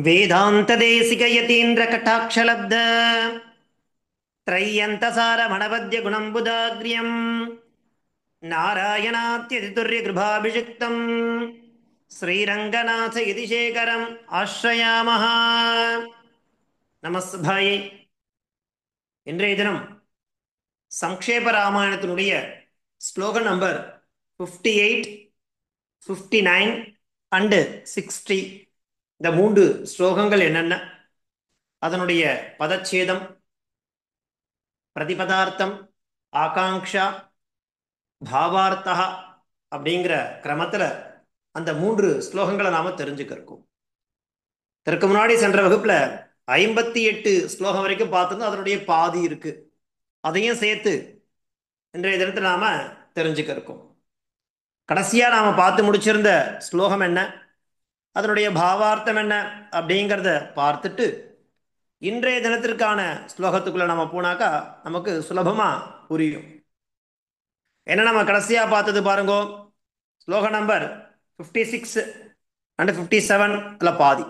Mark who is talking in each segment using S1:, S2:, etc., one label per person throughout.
S1: वेदान्तदेशिकयतीन्द्रकटाक्षलब्ध त्रय्यन्तसारमणपद्यगुणम्बुदाग्र्यम् नारायणात्यतितुर्यगृभाभिषिक्तम् श्रीरङ्गनाथयतिशेखरम् आश्रयामः. நமஸ்பாயை. இன்றைய தினம் சங்கேப ராமாயணத்தினுடைய ஸ்லோக நம்பர் 58, 59 அண்டு 60, இந்த 3 ஸ்லோகங்கள் என்னென்ன, அதனுடைய பதச்சேதம், பிரதிபதார்த்தம், ஆகாங்ஷா, பாவார்த்தா அப்படிங்கிற கிரமத்தில் அந்த 3 ஸ்லோகங்களை நாம தெரிஞ்சுக்கிறோம். இதற்கு முன்னாடி சென்ற வகுப்புல 58 ஸ்லோகம் வரைக்கும் பார்த்துருந்தோம். அதனுடைய பாதி இருக்கு, அதையும் சேர்த்து இன்றைய தினத்தில் நாம தெரிஞ்சுக்கிறோம். கடைசியா நாம பார்த்து முடிச்சிருந்த ஸ்லோகம் என்ன, அதனுடைய பாவார்த்தம் என்ன அப்படிங்கிறத பார்த்துட்டு இன்றைய தினத்திற்கான ஸ்லோகத்துக்குள்ள நம்ம போனாக்கா நமக்கு சுலபமா புரியும். என்ன நம்ம கடைசியா பார்த்தது பாருங்கோ, ஸ்லோக நம்பர் 56 அண்ட் 57 பாதி.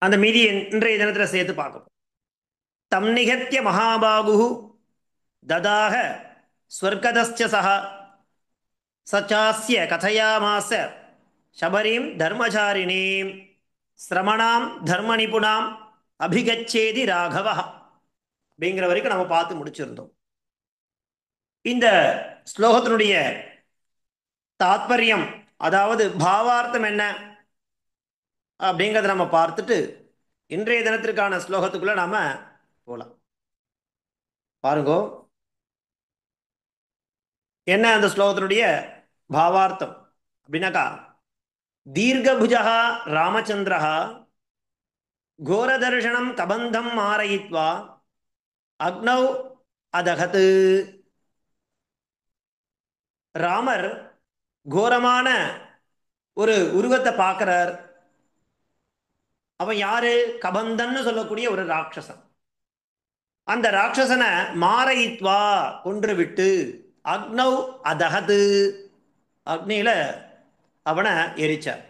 S1: அந்த மீதி இன்றைய தினத்தில் சேர்த்து பார்க்கணும். தம் நிகத்திய மகாபாகு ததாக ஸ்வர்கதஸ்ய சஹ சச்சாஸ்ய கதையாமாச சபரீம் தர்மசாரிணீம் சிரமணாம் தர்ம நிபுணாம் அபிகச்சேதி ராகவ அப்படிங்கிற வரைக்கும் நம்ம பார்த்து முடிச்சிருந்தோம். இந்த ஸ்லோகத்தினுடைய தாத்பரியம், அதாவது பாவார்த்தம் என்ன அப்படிங்கிறத நம்ம பார்த்துட்டு இன்றைய தினத்திற்கான ஸ்லோகத்துக்குள்ள நாம போலாம். பாருங்கோ, என்ன அந்த ஸ்லோகத்தினுடைய பாவார்த்தம் அப்படின்னாக்கா, தீர்கபுஜா ராமச்சந்திரா கோரதர்ஷனம் கபந்தம் மாரயித்வா அக்னௌ அதகத். ராமர் கோரமான ஒரு உருவத்தை பார்க்கிறார். அவன் யாரு? கபந்தன்னு சொல்லக்கூடிய ஒரு ராட்சசன். அந்த ராட்சசனை மாரயித்வா கொன்று விட்டு அக்னௌ அதகது அக்னியில அவனை எரிச்சார்.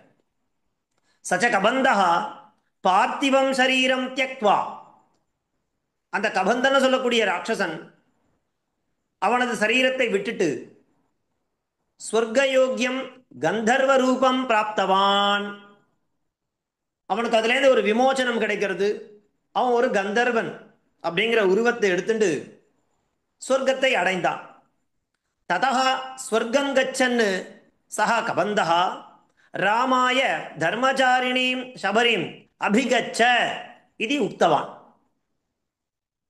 S1: சச்ச கபந்தா பார்த்திவம் சரீரம் தியக்வா, அந்த கபந்தன்னு சொல்லக்கூடிய ராட்சசன் அவனது சரீரத்தை விட்டுட்டு ஸ்வர்கயோக்கியம் கந்தர்வ ரூபம் பிராப்தவான், அவனுக்கு அதுலேருந்து ஒரு விமோச்சனம் கிடைக்கிறது. அவன் ஒரு கந்தர்வன் அப்படிங்கிற உருவத்தை எடுத்துட்டு சொர்க்கத்தை அடைந்தான். ததா ஸ்வர்கம் கச்சன்னு சஹ கபந்தா ராமாய தர்மச்சாரிணீம் சபரிம் அபிகச்ச இது உக்தவான்.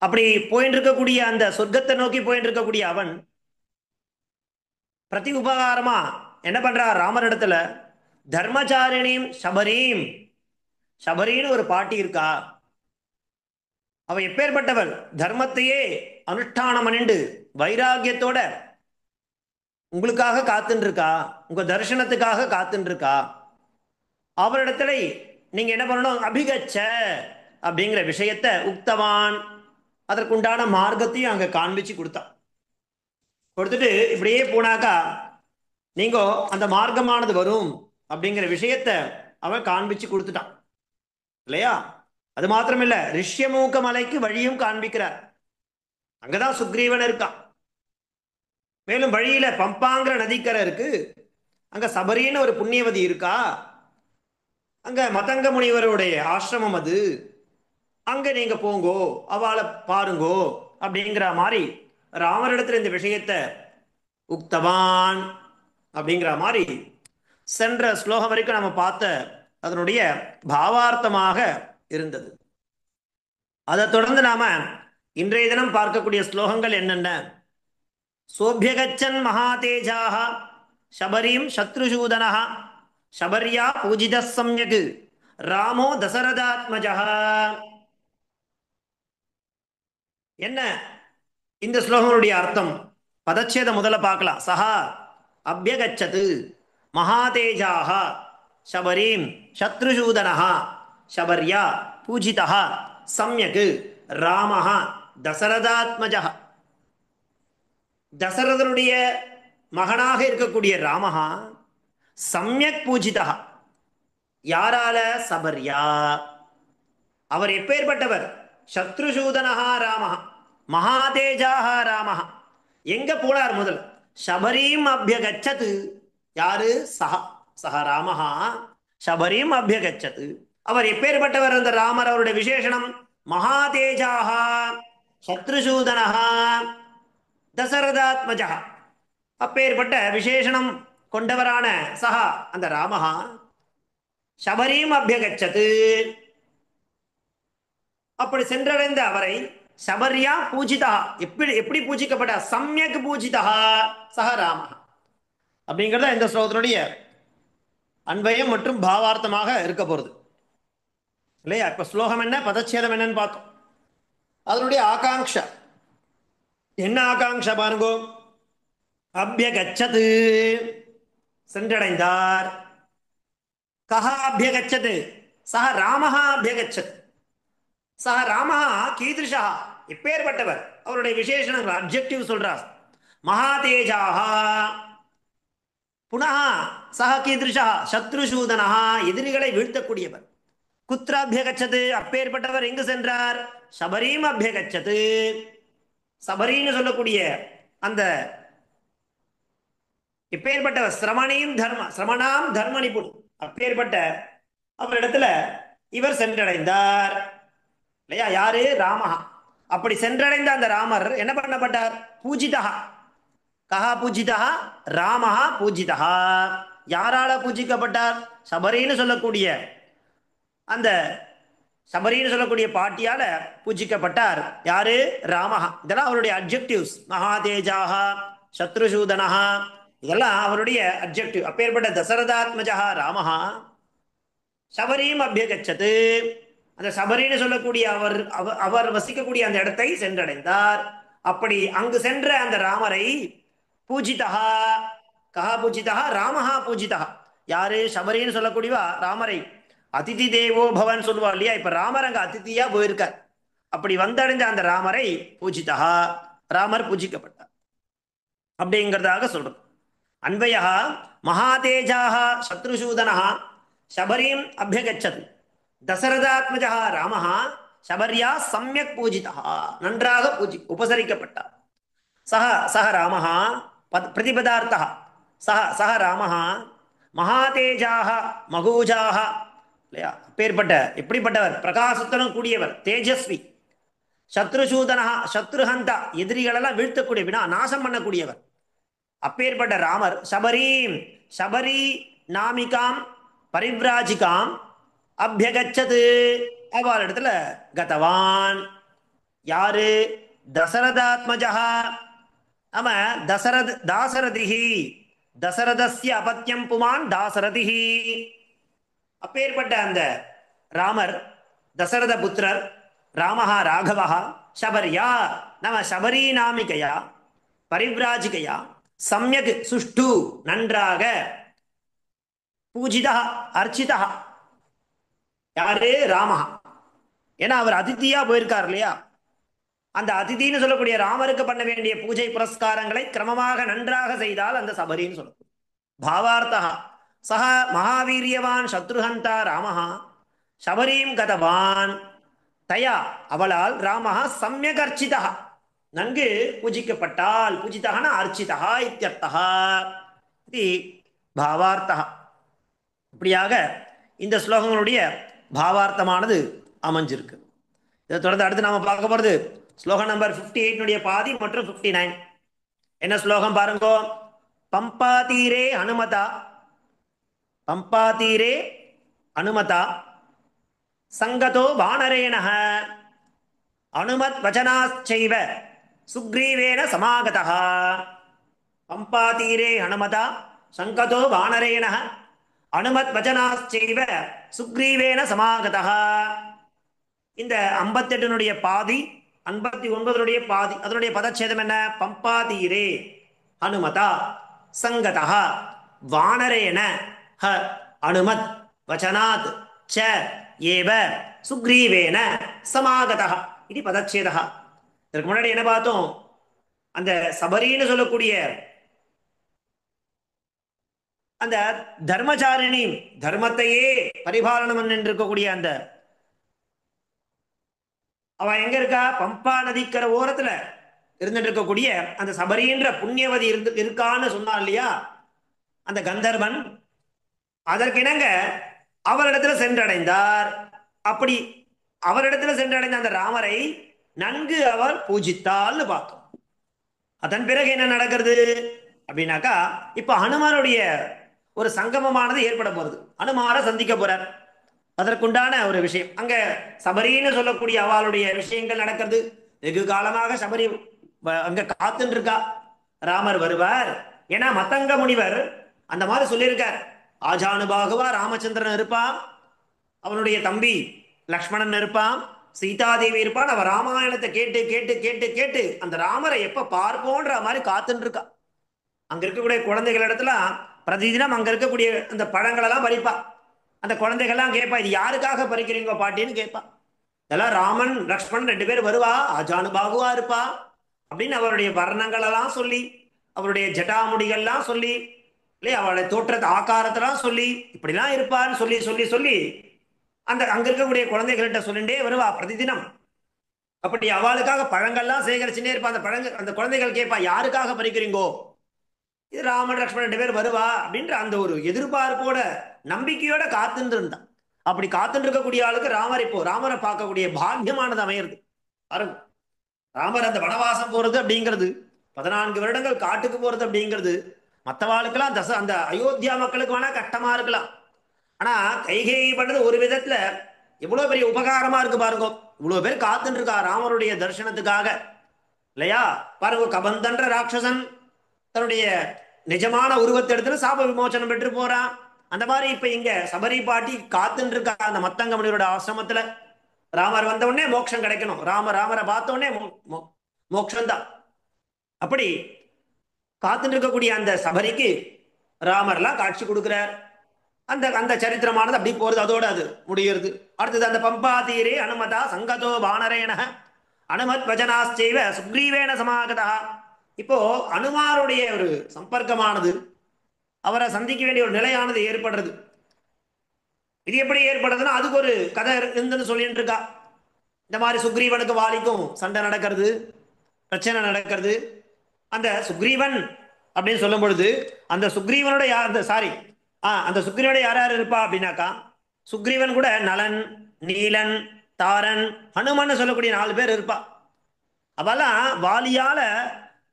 S1: அப்படி போயிட்டு இருக்கக்கூடிய அந்த சொர்க்கத்தை நோக்கி போயிட்டு இருக்கக்கூடிய அவன் பிரதி உபகாரமா என்ன பண்றா? ராமரிடத்துல தர்மச்சாரிணீம் சபரீம், சபரின்னு ஒரு பாட்டி இருக்கா, அவ எப்பேற்பட்டவள்? தர்மத்தையே அனுஷ்டானம் பண்ணிண்டு வைராகியத்தோட உங்களுக்காக காத்துன்னு இருக்கா, உங்க தரிசனத்துக்காக காத்துன்னு இருக்கா. அவரிடத்துல நீங்க என்ன பண்ணணும்? அபிகச்ச அப்படிங்கிற விஷயத்தை உக்தவான், அதற்குண்டான மார்க்கத்தையும் அங்க காண்பிச்சு கொடுத்துட்டு இப்படியே போனாக்கா நீங்க அந்த மார்க்கமானது வரும் அப்படிங்கிற விஷயத்த அவன் காண்பிச்சு கொடுத்துட்டான் இல்லையா? அது மாத்திரம் இல்ல, ரிஷ்யமூக்க மலைக்கு வழியும் காண்பிக்கிறார். அங்கதான் சுக்ரீவன் இருக்கான். மேலும் வழியில பம்பாங்கிற நதிக்கரை இருக்கு, அங்க சபரின்னு ஒரு புண்ணியவதி இருக்கா, அங்க மதங்க முனிவருடைய ஆசிரமம் அது, அங்க நீங்க போங்கோ, அவளை பாருங்கோ அப்படிங்கிற மாதிரி ராமரிடத்துல இந்த விஷயத்தை உக்தவான் அப்படிங்கிற மாதிரி சென்ற ஸ்லோகம் வரைக்கும் நம்ம பார்த்த அதனுடைய பாவார்த்தமாக இருந்தது. அதை தொடர்ந்து நாம இன்றைய தினம் பார்க்கக்கூடிய ஸ்லோகங்கள் என்னென்ன? சோபியகச்சன் மகாதேஜாக சபரீம் சத்ருசூதனா சபர்யா பூஜித சம்யக் ராமோ தசரதாத்மஜா. என்ன இந்த ஸ்லோகங்களுடைய அர்த்தம்? பதச்சேதம் முதல்ல பார்க்கலாம். சஹா அபியகச்சது மகாதேஜாக சபரீம் சத்ருசூதனா சபர்யா பூஜிதா சம்யக் ராமஹ தசரதாத்மஜா. தசரதனுடைய மகனாக இருக்கக்கூடிய ராமஹா சம்யக் பூஜிதா, யாரால? சபர்யா. அவர் எப்பேற்பட்டவர்? சத்ருசூதனஹா ராமஹ மகாதேஜாஹ ராமஹ. எங்க போனார் முதல்? சபரீம் அபியகச்சது. யாரு? சஹா சஹ ராமஹா சபரீம் அபியகச்சது. அவர் எப்பேற்பட்டவர்? அந்த ராமர் அவருடைய விசேஷணம் மகாதேஜாஹ சத்ருசூதனஹ தசரதாத்மஜா. அப்பேற்பட்ட விசேஷணம் கொண்டவரான சஹா அந்த ராமஹா சபரீம் அபியகச்சது. அப்படி சென்றடைந்த அவரை சபர்யா பூஜிதா. எப்படி எப்படி பூஜிக்கப்பட்ட? சமயக் பூஜிதா சஹ ராம. அப்படிங்கிறத இந்த ஸ்லோகத்தினுடைய அன்வயம் மற்றும் பாவார்த்தமாக இருக்க போறது இல்லையா? இப்ப ஸ்லோகம் என்ன, பதச்சேதம் என்னன்னு பார்த்தோம். அதனுடைய ஆகாங்ஷா என்ன? ஆகாங்ஷா பாருங்கோ. அபியகச்சது சென்றடைந்தார். கஹ அபியகச்சது? சஹ ராமஹா அபியகச்சது. சஹ ராமஹா கீதிருஷா எப்பேற்பட்டவர்? அவருடைய விசேஷணங்கள் அப்ஜெக்டிவ் சொல்றார். மகாதேஜாஹ. புனः சஹ கீதிருஷா சத்ருசூதனஹ எதிரிகளை வீழ்த்தக்கூடியவர். குத்ராபியகச்சது அப்பேற்பட்டவர் எங்கு சென்றார்? சபரீம் அபியகச்சது. சபரின்னு சொல்லக்கூடிய அந்த எப்பேற்பட்டவர்? சிரமணாம் தர்ம நிபுண். அப்பேற்பட்ட அவரிடத்துல இவர் சென்றடைந்தார் இல்லையா? யாரு? ராமஹா. அப்படி சென்றடைந்த அந்த ராமர் என்ன பண்ணப்பட்டார்? பூஜிதா. கஹா பூஜிதா? ராமஹா பூஜிதா. யாரால பூஜிக்கப்பட்டார்? சபரின்னு சொல்லக்கூடிய அந்த சபரின்னு சொல்லக்கூடிய பாட்டியால பூஜிக்கப்பட்டார். யாரு? ராமஹா. இதெல்லாம் அவருடைய அப்ஜெக்டிவ்ஸ். மகாதேஜாஹா சத்ருசூதனஹா இதெல்லாம் அவருடைய அப்ஜெக்டிவ். அப்பேற்பட்ட தசரதாத்மஜா ராமஹா சபரீம் அபியகச்சது. அந்த சபரின்னு சொல்லக்கூடிய அவர் அவர் வசிக்கக்கூடிய அந்த இடத்தை சென்றடைந்தார். அப்படி அங்கு சென்ற அந்த ராமரை பூஜிதா. கஹா பூஜிதா? ராமஹா பூஜிதா. யாரு? சபரின்னு சொல்லக்கூடியவா ராமரை அதிதி தேவோ பவன் சொல்லுவா இல்லையா? இப்ப ராமர் அங்க அதிதியா போயிருக்கார். அப்படி வந்தடைந்த அந்த ராமரை பூஜிதா, ராமர் பூஜிக்கப்பட்டார் அப்படிங்கிறதாக சொல்றோம். அன்வயா மகாதேஜாக சத்ருசூதனஹ சபரீம் அபியகச்சது. தசரதாத்மஜா ராமஹ சபர்யா சமயக் பூஜிதா நன்றாக உபசரிக்கப்பட்டார். சஹ சஹ ராமஹ பிரதிபதார்த்தः சஹ சஹ ராமஹ மகாதேஜாக மகூஜாக இல்லையா? அப்பேற்பட்ட எப்படிப்பட்டவர்? பிரகாசத்துடன் கூடியவர், தேஜஸ்வி. சத்ருசூதனஹ சத்ருஹந்தா எதிரிகளெல்லாம் வீழ்த்தக்கூடிய நாசம் பண்ணக்கூடியவர். அப்பேற்பட்ட ராமர் சபரீம் சபரி நாமிகாம் பரிவ்ராஜிகாம் அபியகச்சது அவள் இடத்துல கதவான். யாரு? தசரதாத்மஜா. ஆம தாசரதிஹி தசரதஸ்ய அபத்யம் புமான் தாசரதிஹி. அப்பேற்பட்ட அந்த ராமர் தசரத புத்திரர் ராமஹா ராகவஹா சபர்யா நம சபரி நாமிகையா பரிவ்ராஜிகையா சமயக் சுஷ்டு நன்றாக பூஜிதா அர்ச்சிதா. யாரு? ராமஹா. ஏன்னா அவர் அதிதியா போயிருக்கார் இல்லையா? அந்த அதிதின்னு சொல்லக்கூடிய ராமருக்கு பண்ண வேண்டிய பூஜை புரஸ்காரங்களை கிரமமாக நன்றாக செய்தால் அந்த சபரின்னு சொல்லக்கூடிய பாவார்த்தா. சஹ மகாவீரியவான் சத்ருஹந்தா ராமஹா சபரீம் கதவான். தயா அவளால் ராமஹா சமயக் அர்ச்சிதா நன்கு பூஜிக்கப்பட்டால். பூஜிதா அர்ச்சிதா இத்தியர்த்தா இது பாவார்த்தா. இப்படியாக இந்த ஸ்லோகங்களுடைய பாவார்த்தமானது அமைஞ்சிருக்கு. இதை தொடர்ந்து அடுத்து நாம பார்க்க போறது ஸ்லோகம் நம்பர் 58 பாதி மற்றும் 59. என்ன ஸ்லோகம் பாருங்கோ. பம்பா தீரே அனுமதா பம்பா தீரே அனுமதா சங்கதோ வானரேணஹ அனுமத் வச்சனாச்சைவ சுக்ரீவேன சமாகதः. பம்பா தீரே அனுமதா சங்கதோ வானரேணஹ அனுமத் வச்சனாச்சைவ சுக்ரீவேன சமாகதः. இந்த 58 பாதி 59 பாதி அதனுடைய பதச்சேதம் என்ன? பம்பா தீரே அனுமதா சங்கதः வானரேன ஹ அனுமத் வச்சனாத் ச ஏவ சுக்ரீவேன சமாகதः இது பதச்சேதः. இதற்கு முன்னாடி என்ன பார்த்தோம்? அந்த சபரின்னு சொல்லக்கூடிய அந்த தர்மச்சாரிணி, தர்மத்தையே பரிபாலனம் பண்ணிருக்கக்கூடிய அந்த அவ எங்க இருக்கா? பம்பா நதிக்கரை ஓரத்துல இருந்துட்டு இருக்கக்கூடிய அந்த சபரின்ற புண்ணியவதி இருக்கான்னு சொன்னா இல்லையா அந்த கந்தர்வன், அதற்கிணங்க அவரிடத்துல சென்றடைந்தார். அப்படி அவரிடத்துல சென்றடைந்த அந்த ராமரை நன்கு அவர் பூஜித்தால்னு பார்த்தோம். அதன் பிறகு என்ன நடக்கிறது அப்படின்னாக்கா, இப்ப ஹனுமானுடைய ஒரு சங்கமமானது ஏற்பட போறது. ஹனுமாரை சந்திக்க போறார். அதற்குண்டான ஒரு விஷயம் அங்க சபரின்னு சொல்லக்கூடிய அவளுடைய விஷயங்கள் நடக்கிறது. வெகு காலமாக சபரி அங்க காத்துன்னு இருக்கா, ராமர் வருவார். ஏன்னா மத்தங்க முனிவர் அந்த மாதிரி சொல்லியிருக்கார். ஆஜானுபாகுவா ராமச்சந்திரன் இருப்பான், அவனுடைய தம்பி லக்ஷ்மணன் இருப்பான், சீதாதேவி இருப்பான். அவ ராமாயணத்தை கேட்டு கேட்டு கேட்டு கேட்டு அந்த ராமரை எப்ப பார்ப்போன்ற மாதிரி காத்துன்னு இருக்கா. அங்க இருக்கக்கூடிய குழந்தைகள் இடத்துல பிரதிதினம் அங்க இருக்கக்கூடிய அந்த பழங்கள் எல்லாம் பறிப்பா. அந்த குழந்தைகள்லாம் கேட்பா, இது யாருக்காக பறிக்கிறீங்க பாட்டின்னு கேட்பா. இதெல்லாம் ராமன் லக்ஷ்மணன் 2 பேர் வருவா, ஆஜானுபாகுவா இருப்பா அப்படின்னு அவருடைய வர்ணங்கள் எல்லாம் சொல்லி, அவருடைய ஜட்டாமுடிகள்லாம் சொல்லி, இல்லையா அவளுடைய தோற்றத்தை ஆக்காரத்தெல்லாம் சொல்லி, இப்படிலாம் இருப்பான்னு சொல்லி சொல்லி சொல்லி அந்த அங்க இருக்கக்கூடிய குழந்தைகள்கிட்ட சொல்லிட்டே வருவா பிரதிதினம். அப்படி அவளுக்காக பழங்கள்லாம் சேகரிச்சுட்டே இருப்பா. அந்த பழங்கள் அந்த குழந்தைகள் கேட்பா, யாருக்காக பறிக்கிறீங்கோ? இது ராமன் லக்ஷ்மணன் 2 பேர் வருவா அப்படின்ற அந்த ஒரு எதிர்பார்ப்போட நம்பிக்கையோட காத்துட்டு இருந்தான். அப்படி காத்துட்டு இருக்கக்கூடிய ஆளுக்கு ராமர் இப்போ ராமரை பார்க்கக்கூடிய பாக்கியமானது அமையிறது. பாருங்க, ராமர் அந்த வனவாசம் போறது அப்படிங்கிறது, 14 வருடங்கள் காட்டுக்கு போறது அப்படிங்கிறது மற்றவாளுக்கெல்லாம் அந்த அயோத்தியா மக்களுக்கு வேணா கஷ்டமா இருக்கலாம். ஆனா கைகேயி பண்ணது ஒரு விதத்துல எவ்வளவு பெரிய உபகாரமா இருக்கு பாருங்க. இவ்வளவு பேர் காத்துட்டு இருக்கா ராமருடைய தரிசனத்துக்காக, இல்லையா? பாருங்க, கபந்தன்ற ராட்சசன் தன்னுடைய நிஜமான உருவத்தை எடுத்து சாப விமோசனம் பெற்று போறான். அந்த மாதிரி இப்ப இங்க சபரி பாட்டி காத்துன்னு இருக்கா அந்த மத்தங்க முனிவரோட ஆசிரமத்துல. ராமர் வந்த உடனே மோட்சம் கிடைக்கணும், ராமரை பார்த்த உடனே மோட்சம் தான். அப்படி காத்துட்டு இருக்கக்கூடிய அந்த சபரிக்கு ராமர்லாம் காட்சி கொடுக்கிறார். அந்த அந்த சரித்திரமானது அப்படி போறது, அதோட அது முடிகிறது. அடுத்தது அந்த பம்பா தீரே அனுமதா சங்கதோ வானரேன அனுமத் வஜனாஸ்சைவ சுக்ரீவேன சமாகதா. இப்போ அனுமாருடைய ஒரு சம்பர்க்கமானது, அவரை சந்திக்க வேண்டிய ஒரு நிலையானது ஏற்படுறது. இது எப்படி ஏற்படுறதுன்னா அதுக்கு ஒரு கதை இருந்துன்னு சொல்லிட்டு இருக்கா. இந்த மாதிரி சுக்ரீவனுக்கு வாலிக்கும் சண்டை நடக்கிறது, பிரச்சனை நடக்கிறது. அந்த சுக்ரீவன் அப்படின்னு சொல்லும் பொழுது அந்த சுக்ரீவனோட அந்த சுக்ரீவனோட யார் யார் இருப்பா அப்படின்னாக்கா, சுக்ரீவன் கூட நலன், நீலன், தாரன், ஹனுமன் சொல்லக்கூடிய 4 பேர் இருப்பா. அவெல்லாம் வாலியால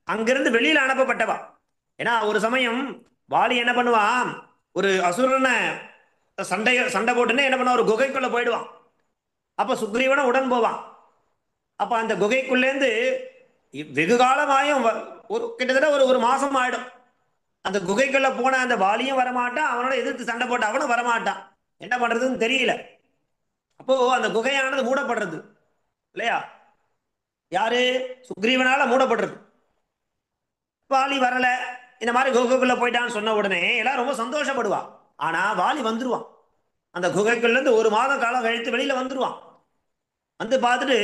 S1: அங்கிருந்து வெளியில அனுப்பப்பட்டவா. ஏன்னா ஒரு சமயம் வாலி என்ன பண்ணுவான், ஒரு அசுரனை சண்டை போட்டுன்னு என்ன பண்ணுவான், ஒரு குகைக்குள்ள போயிடுவான். அப்ப சுக்ரீவனை உடன் போவான். அப்ப அந்த குகைக்குள்ளேருந்து வெகு காலமாயும் ஒரு கிட்டத்தட்ட ஒரு மாசம் ஆயிடும். அந்த குகைக்குள்ள போன அந்த வாலியும் வரமாட்டான், அவனோட எதிர்த்து சண்டை போட்ட அவனும் வரமாட்டான். என்ன பண்றதுன்னு தெரியல. அப்போ அந்த குகையானது மூடப்படுறது, இல்லையா? யாரு? சுக்ரீவனால மூடப்படுறது. வாலி வரல, இந்த மாதிரி குகைக்குள்ள போயிட்டான்னு சொன்ன உடனே எல்லாம் ரொம்ப சந்தோஷப்படுவா. ஆனா வாலி வந்துருவான். அந்த குகைக்குள்ள இருந்து 1 மாதம் காலம் கழித்து வெளியில வந்துருவான். வந்து பார்த்துட்டு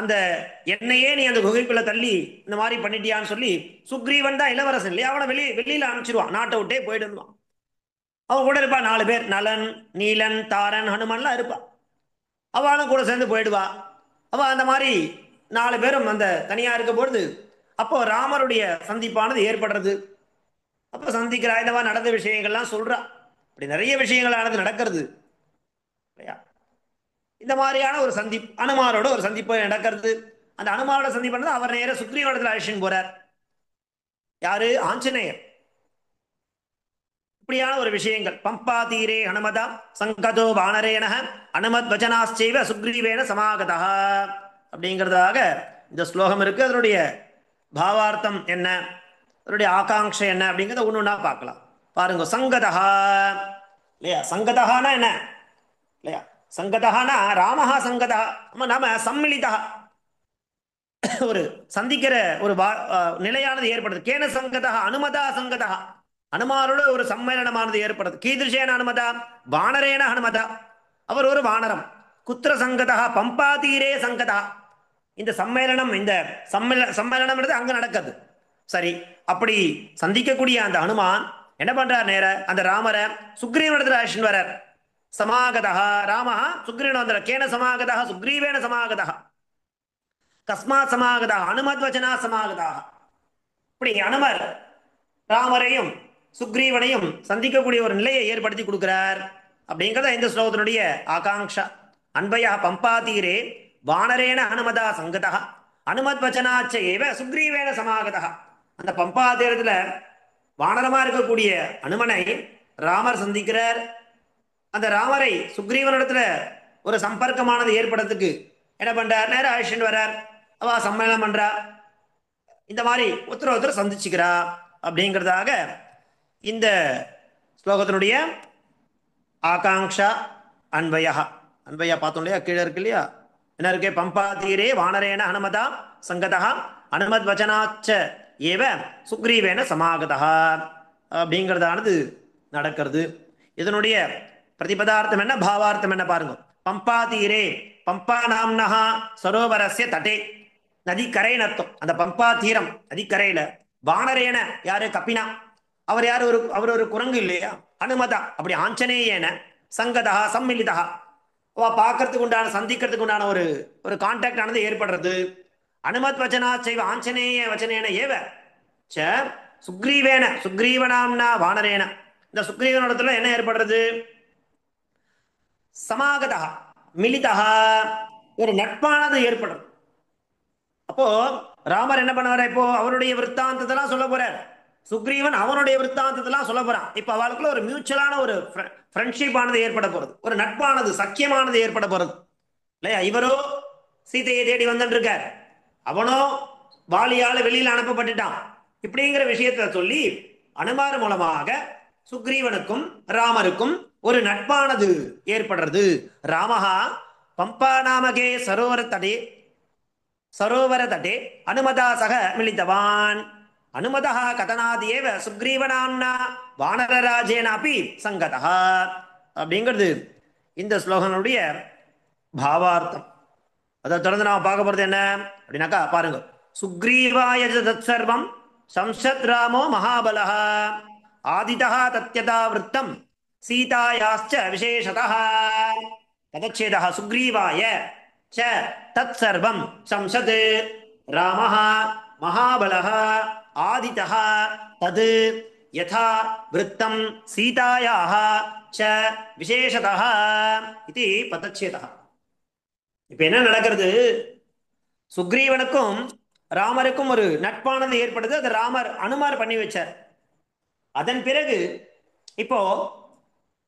S1: அந்த என்னையே நீ அந்த குகைக்குள்ள தள்ளி இந்த மாதிரி பண்ணிட்டியான்னு சொல்லி, சுக்ரீவன் தான் இளவரசன் இல்லையா, அவனை வெளியில அனுப்பிச்சிருவான், நாட்டை விட்டே போயிடுவான். அவன் கூட இருப்பா 4 பேர், நலன், நீலன், தாரன், ஹனுமன்லாம் இருப்பா. அவளும் கூட சேர்ந்து போயிடுவா. அவ அந்த மாதிரி 4 பேரும் அந்த தனியா இருக்க பொழுது அப்போ ராமருடைய சந்திப்பானது ஏற்படுறது. அப்போ சந்திக்கிறா, இந்த மாதிரி நடந்த விஷயங்கள்லாம் சொல்றா. அப்படி நிறைய விஷயங்களானது நடக்கிறது, இல்லையா? இந்த மாதிரியான ஒரு அனுமாரோட ஒரு சந்திப்பு நடக்கிறது. அந்த அனுமாரோட சந்திப்பு அவர் நேர சுக்ரீவனத்தில் அழைச்சின்னு போறார். யாரு? ஆஞ்சநேயர். இப்படியான ஒரு விஷயங்கள். பம்பா தீரே ஹனுமதா சங்கதோ வானரேன அனுமத் வச்சனாச்சைவ சுக்ரீவேன சமாகதா அப்படிங்கிறதாக இந்த ஸ்லோகம் இருக்கு. அதனுடைய பாவார்த்தம் என்ன, அதனுடைய ஆகாங்ஷை என்ன அப்படிங்கிறத ஒண்ணு ஒண்ணா பார்க்கலாம். பாருங்க, சங்கதா இல்லையா? சங்கதஹானா என்ன இல்லையா? சங்கதஹானா ராமஹா சங்கதா, நாம சம்மிலிதா, ஒரு சந்திக்கிற ஒரு நிலையானது ஏற்படுது. கேன சங்கதா அனுமதா சங்கதா, அனுமாரோட ஒரு சம்மேளனமானது ஏற்படுது. கீதிருஷேன அனுமதா வானரேன அனுமதா, அவர் ஒரு வானரம். குத்திர சங்கதா பம்பா தீரே சங்கதா, இந்த சம்மேளனம் இந்த சம்மேளனம் அங்க நடக்குது. சரி, அப்படி சந்திக்கக்கூடிய அந்த அனுமான் என்ன பண்றார்? நேர அந்த ராமரை சுக்ரீவனிடத்துல அழைச்சிட்டு வரார். சமாகதா ராமஹ சுக்ரீவன் வந்தார். கேன சமாகதா? சுக்ரீவேன சமாகதா. கஸ்மாத் சமாகதா? அனுமத் வச்சனா சமாகதா. இப்படி அனுமர் ராமரையும் சுக்ரீவனையும் சந்திக்கக்கூடிய ஒரு நிலையை ஏற்படுத்தி கொடுக்கிறார் அப்படிங்கிறத இந்த ஸ்லோகத்தினுடைய ஆகாங்ஷா. அன்பயா பம்பா தீரே வானரேன அனுமதா சங்கதா அனுமத் வச்சனாச்ச ஏவ சுக்ரீவேன சமாகதா. அந்த பம்பா தீரத்துல வானரமா இருக்கக்கூடிய அனுமனை ராமர் சந்திக்கிறார். அந்த ராமரை சுக்ரீவனிடத்துல ஒரு சம்பர்க்கமானது ஏற்படுறதுக்கு என்ன பண்றார்? நேரம் அழைச்சிட்டு வர்றார். அவ சம்மேளனம் பண்றா. இந்த மாதிரி ஒருத்தர் சந்திச்சுக்கிறா அப்படிங்கிறதாக இந்த ஸ்லோகத்தினுடைய ஆகாங்ஷா அன்வயா. அன்வயா பார்த்தோம் இல்லையா? கீழே இருக்கு இல்லையா? என்ன இருக்கு? பம்பா தீரே வானரேன அனுமதா சங்கதா அனுமத் வச்சனாச்ச ஏவ சுக்ரீவேன சமாகதா அப்படிங்கிறதானது நடக்கிறது. இதனுடைய பிரதிபதார்த்தம் என்ன, பாவார்த்தம் என்ன பாருங்க. பம்பா தீரே, பம்பா நாம்னஹா சரோவரஸ்ய தட்டே, நதிக்கரைன்னு அர்த்தம். அந்த பம்பா தீரம் நதிக்கரையில வானரேன யாரு? கபினா. அவர் யாரு? அவர் ஒரு குரங்கு இல்லையா? அனுமதா அப்படி ஆஞ்சநேயன சங்கதா சம்மிலிதா பார்க்கறதுக்கு உண்டான சந்திக்கிறதுக்கு உண்டான ஒரு ஒரு கான்டாக்ட் ஆனது ஏற்படுறது. அனுமத் வச்சனா செய்வ ஆஞ்சநேய வச்சனேன ஏவ ச சுக்ரீவேன சுக்ரீவனாம்னா வானரேன. இந்த சுக்ரீவனிடத்துல என்ன ஏற்படுறது? சமாகதா மிலிதா ஒரு நட்பானது ஏற்படுறது. அப்போ ராமர் என்ன பண்ணுவார்? இப்போ அவருடைய விற்த்தாந்தத்தெல்லாம் சொல்ல போறார். சுக்ரீவன் அவனுடைய விற்த்தாந்தத்தெல்லாம் சொல்ல போறான். இப்ப அவளுக்குள்ள ஒரு மியூச்சுவலான ஒரு ஃப்ரெண்ட்ஷிப் ஆனது ஏற்பட போறது, ஒரு நட்பானது சக்கியமானது ஏற்பட போறது இல்லையா? இவரோ சீதையை தேடி வந்துட்டு இருக்கார், அவனோ வாலியால வெளியில் அனுப்பப்பட்டுட்டான். இப்படிங்கிற விஷயத்த சொல்லி அனுமார் மூலமாக சுக்ரீவனுக்கும் ராமருக்கும் ஒரு நட்பானது ஏற்படுறது. ராமஹா பம்பா நாமகே சரோவர தடே அனுமதா சக மிலிதவான். அனுமதா கதனாதியேவ சுக்ரீவனாம்னா வானரராஜேன அப்படி சங்கதா அப்படிங்கிறது இந்த ஸ்லோகனுடைய பாவார்த்தம். அதை தொடர்ந்து நாம பார்க்க போறது என்ன அப்படின்னாக்கா பாருங்க. சுக்ரீவாய தத் சர்வம் சம்சத் ராமோ மகாபலஹ ஆதிதா தத்யதா விருத்தம் சீதாயாச்ச விசேஷதா. ததச்சேதः சுக்ரீவாய ச தத் சர்வம் சம்சத் ராமः மகாபலः ஆதிதः தத் யதா விருத்தம் சீதாயாः ச விசேஷதः இது பதச்சேதः. இப்ப என்ன நடக்கிறது? சுக்ரீவனுக்கும் ராமருக்கும் ஒரு நட்பானது ஏற்படுது. அது ராமர் அனுமார் பண்ணி வச்சார். அதன் பிறகு இப்போ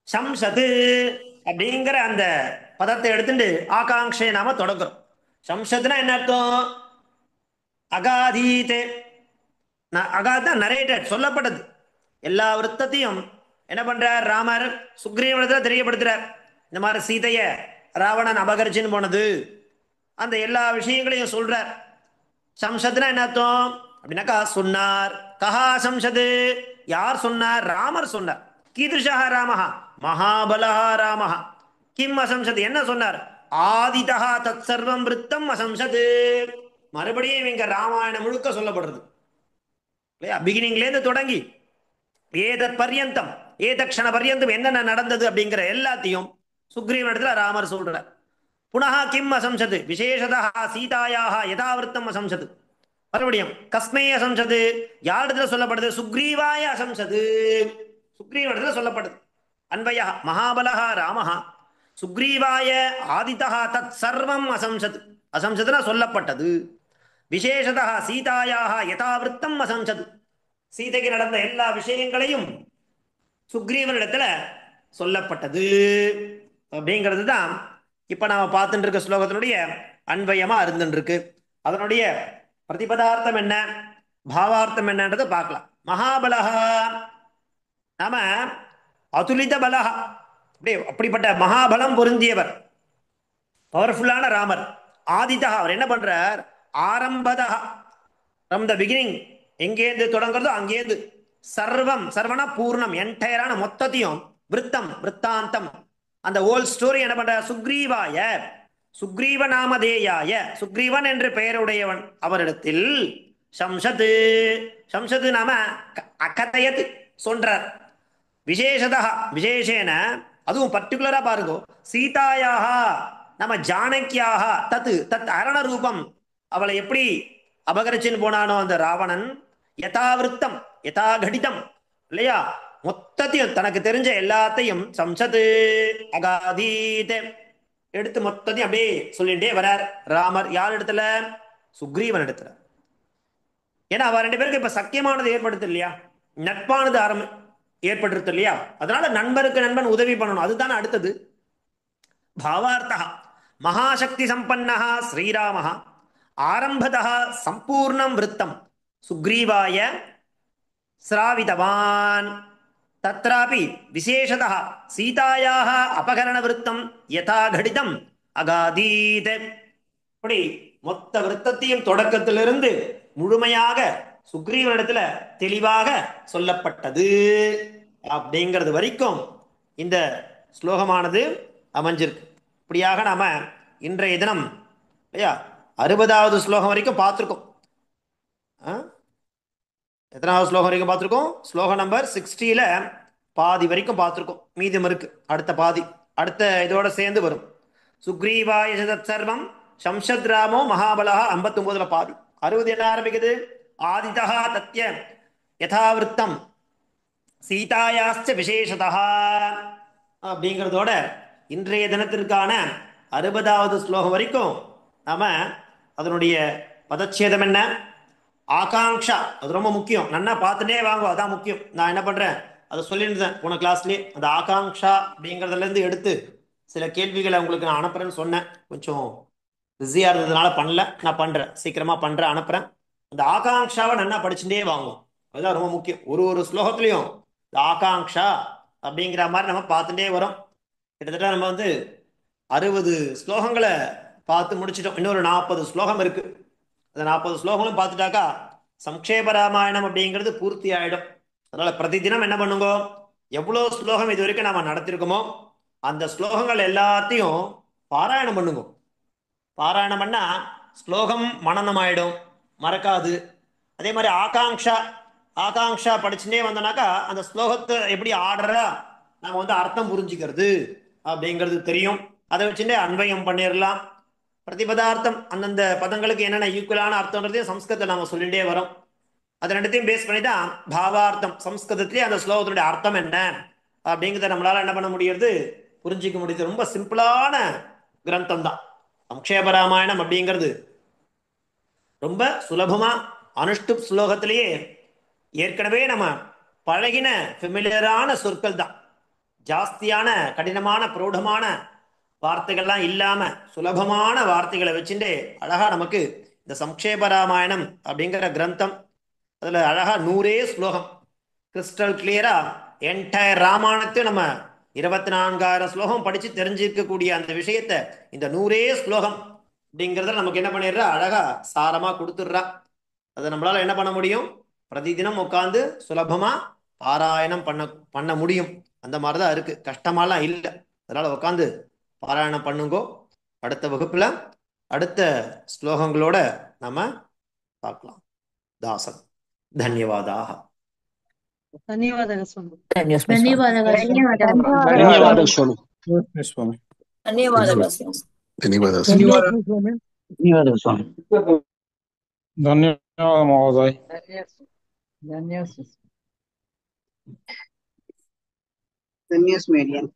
S1: சம்சது அப்படிங்கிற அந்த பதத்தை எடுத்துட்டு ஆகாங்ஷை நாம தொடங்குறோம். சம்சத்னா என்ன அர்த்தம்? அகாதீத். அகாத் நரேட்டட், சொல்லப்பட்டது. எல்லா விருத்தத்தையும் என்ன பண்றார்? ராமர் சுக்ரீவனத்துல தெரியப்படுத்துறார். இந்த மாதிரி சீதைய ராவணன் அபகரிச்சுன்னு போனது, அந்த எல்லா விஷயங்களையும் சொல்றார். சம்சத்னா என்ன அர்த்தம் அப்படின்னாக்கா சொன்னார். கஹா சம்சது? யார் சொன்னார்? ராமர் சொன்னார். கீதிருஷா ராமஹ மகாபலஹ ராமஹ. கிம் அசம்சத்? என்ன சொன்னார்? ஆதிதா தத் சர்வம் விருத்தம் அசம்சத். மறுபடியும் இங்க ராமாயணம் முழுக்க சொல்லப்படுறது இல்லையா? பிகினிங்லேருந்து தொடங்கி ஏதத் பர்யந்தம் ஏதக்ஷண பர்யந்தம் என்னென்ன நடந்தது அப்படிங்கிற எல்லாத்தையும் சுக்ரீவனிடத்துல ராமர் சொல்றார். புனः கிம் அசம்சத்? விசேஷதா சீதாயாக யதாவிருத்தம் அசம்சத். மறுபடியும் கஸ்மை அசம்சத்? யாரிடத்துல சொல்லப்படுது? சுக்ரீவாய அசம்சத். சுக்ரீவனிடத்துல சொல்லப்படுது. அன்வய மகாபலஹ ராமஹ சுக்ரீவாய ஆதிதா தத் சர்வம் அசம்சத். அசம்சத்னா சொல்லப்பட்டது. விசேஷதா சீதாயாக யதாவிருத்தம் அசம்சத். சீதைக்கு நடந்த எல்லா விஷயங்களையும் சுக்ரீவனிடத்துல சொல்லப்பட்டது அப்படிங்கிறது தான் இப்ப நாம பார்த்துட்டு இருக்க ஸ்லோகத்தினுடைய அன்வயமா இருந்துட்டு இருக்கு. அதனுடைய பிரதிபதார்த்தம் என்ன, பாவார்த்தம் என்னன்றதை பார்க்கலாம். மகாபலஹா நாம அதுலித பலஹா, அப்படிப்பட்ட மகாபலம் பொருந்தியவர், பவர்ஃபுல்லான ராமர். ஆதிதா அவர் என்ன பண்றார்? ஆரம்பதா ஃப்ரம் த பிகினிங், எங்கேருந்து தொடங்குறதோ அங்கேருந்து சர்வம், சர்வனா பூர்ணம், என்டையரான மொத்தத்தையும், விருத்தம் விற்த்தாந்தம், அந்த ஓல் ஸ்டோரி என்ன பண்ற? சுக்ரீவாய சுக்ரீவ நாமதேயாய, சுக்ரீவன் என்று பெயருடையவன் அவரிடத்தில் சம்சத். சம்சத் நாம அகதயத், சொல்றார். விசேஷதா விசேஷேன அதுவும் பர்டிகுலரா பாருங்க, சீதாயாக நம்ம ஜானகியாக தத் தத் அரண ரூபம், அவளை எப்படி அபகரிச்சுன்னு போனானோ அந்த ராவணன், யதாவிருத்தம் யதாகடிதம் இல்லையா, மொத்தத்தையும் தனக்கு தெரிஞ்ச எல்லாத்தையும் சம்சது அகாதீத் எடுத்து மொத்தத்தையும் அப்படியே சொல்லிட்டே வரார் ராமர். யார் இடத்துல? சுக்ரீவன் இடத்துல. ஏன்னா அவ ரெண்டு பேருக்கு இப்ப சக்கியமானது ஏற்படுத்து இல்லையா, நட்பானது ஏற்பட்டிருக்கு இல்லையா, அதனால நண்பருக்கு நண்பன் உதவி பண்ணணும், அதுதானே அடுத்தது. பாவார்த்தா மகாசக்தி சம்பன்னா ஸ்ரீராம ஆரம்பதா சம்பூர்ணம் விருத்தம் சுக்ரீவாய ஸ்ராவிதவான் தத்ராபி விசேஷதா சீதாயாக அபகரண விருத்தம் யதா கடிதம் அகாதீத். இப்படி மொத்த விருத்தத்தையும் தொடக்கத்திலிருந்து முழுமையாக சுக்ரீவனிடத்துல தெளிவாக சொல்லப்பட்டது அப்படிங்கிறது வரைக்கும் இந்த ஸ்லோகமானது அமைஞ்சிருக்கு. இப்படியாக நாம இன்றைய தினம் இல்லையா 60வது ஸ்லோகம் வரைக்கும் பார்த்துருக்கோம். எத்தனாவது ஸ்லோகம் வரைக்கும் பார்த்துருக்கோம்? ஸ்லோகம் நம்பர் 60ல பாதி வரைக்கும் பார்த்துருக்கோம், மீதம் இருக்கு அடுத்த பாதி, அடுத்த இதோட சேர்ந்து வரும். சுக்ரீவாய சதத் சர்வம் சம்சத் ராமோ மகாபலா 59ல பாதி. 60 என்ன ஆரம்பிக்குது? ஆதிதா தத்ய யதாவிருத்தம் சீதாயாஸ்ச விசேஷதா அப்படிங்கிறதோட இன்றைய தினத்திற்கான 60வது ஸ்லோகம் வரைக்கும் நாம அதனுடைய பதச்சேதம் என்ன, ஆகாங்ஷா, அது ரொம்ப முக்கியம், நன்னா பார்த்துட்டே வாங்க, அதான் முக்கியம். நான் என்ன பண்றேன் அதை சொல்லியிருந்தேன் போன கிளாஸ்லேயே, அந்த ஆகாங்ஷா அப்படிங்கிறதுல இருந்து எடுத்து சில கேள்விகளை உங்களுக்கு நான் அனுப்புறேன்னு சொன்னேன். கொஞ்சம் பிஸியா இருந்ததுனால பண்ணல, நான் பண்றேன், சீக்கிரமா பண்றேன், அனுப்புறேன். அந்த ஆகாங்ஷாவை நன்னா படிச்சுட்டே வாங்குவோம், அதுதான் ரொம்ப முக்கியம். ஒரு ஒரு ஸ்லோகத்திலையும் இந்த ஆகாங்ஷா அப்படிங்கிற மாதிரி நம்ம பார்த்துட்டே வரோம். கிட்டத்தட்ட நம்ம 60 ஸ்லோகங்களை பார்த்து முடிச்சிட்டோம். இன்னொரு 40 ஸ்லோகம் இருக்கு. அந்த 40 ஸ்லோகங்களும் பார்த்துட்டாக்கா சம்க்ஷேப ராமாயணம் அப்படிங்கிறது பூர்த்தி ஆயிடும். அதனால பிரதி தினம் என்ன பண்ணுங்க, எவ்வளோ ஸ்லோகம் இது வரைக்கும் நாம நடத்திருக்கோமோ அந்த ஸ்லோகங்கள் எல்லாத்தையும் பாராயணம் பண்ணுங்க. பாராயணம் பண்ணா ஸ்லோகம் மனனம் ஆயிடும், மறக்காது. அதே மாதிரி ஆகாங்ஷா, ஆகாங்ஷா படிச்சுட்டே வந்தோம்னாக்கா அந்த ஸ்லோகத்தை எப்படி ஆடுறா நம்ம அர்த்தம் புரிஞ்சுக்கிறது அப்படிங்கிறது தெரியும். அதை வச்சுட்டே அன்வயம் பண்ணிடலாம். பிரதிபதார்த்தம் அந்தந்த பதங்களுக்கு என்னென்ன ஈக்குவலான அர்த்தம்ன்றதையும் சம்ஸ்கிருதத்தை நாம சொல்லிட்டே வரோம். அது ரெண்டுத்தையும் பேஸ் பண்ணி தான் பாவார்த்தம், சம்ஸ்கிருதத்திலேயே அந்த ஸ்லோகத்தினுடைய அர்த்தம் என்ன அப்படிங்கிறத நம்மளால என்ன பண்ண முடியுது, புரிஞ்சிக்க முடியுது. ரொம்ப சிம்பிளான கிரந்தம் தான் சம்க்ஷேப ராமாயணம் அப்படிங்கிறது. ரொம்ப சுலபமா அனுஷ்டுப் ஸ்லோகத்திலேயே ஏற்கனவே நம்ம பழகின ஃபெமிலியரான சொற்கள் தான், ஜாஸ்தியான கடினமான பிரௌடமான வார்த்தைகள்லாம் இல்லாம சுலபமான வார்த்தைகளை வச்சுட்டு அழகா நமக்கு இந்த சம்க்ஷேப ராமாயணம் அப்படிங்கிற கிரந்தம், அதுல அழகா 100 ஸ்லோகம் கிறிஸ்டல் கிளியரா என்டையர் ராமாயணத்தையும் நம்ம 24,000 ஸ்லோகம் படிச்சு தெரிஞ்சிருக்கக்கூடிய அந்த விஷயத்த இந்த 100 ஸ்லோகம் அப்படிங்கிறத நமக்கு என்ன பண்ணிடுறா, அழகா சாரமா கொடுத்துடுறா. அதை நம்மளால என்ன பண்ண முடியும், பிரதிதினம் உட்காந்து சுலபமா பாராயணம் பண்ண முடியும். அந்த மாதிரிதான் இருக்கு, கஷ்டமாலாம் இல்லை. அதனால உட்காந்து பாராயணம் பண்ணுங்கோ. அடுத்த வகுப்புல அடுத்த ஸ்லோகங்களோட நாம பார்க்கலாம். தாசன் தன்யவாதாக.
S2: ಧನ್ಯವಾದಗಳು ಸ್ವಾಮಿ.
S3: ಧನ್ಯವಾದಗಳು
S2: ಸ್ವಾಮಿ.
S3: ಧನ್ಯವಾದಗಳು ಸ್ವಾಮಿ.
S4: ಧನ್ಯವಾದ ಮಹೋದಯ.
S2: ಧನ್ಯವಾದ.
S5: ಧನ್ಯವಾದ ಮೇಡಿಯನ್.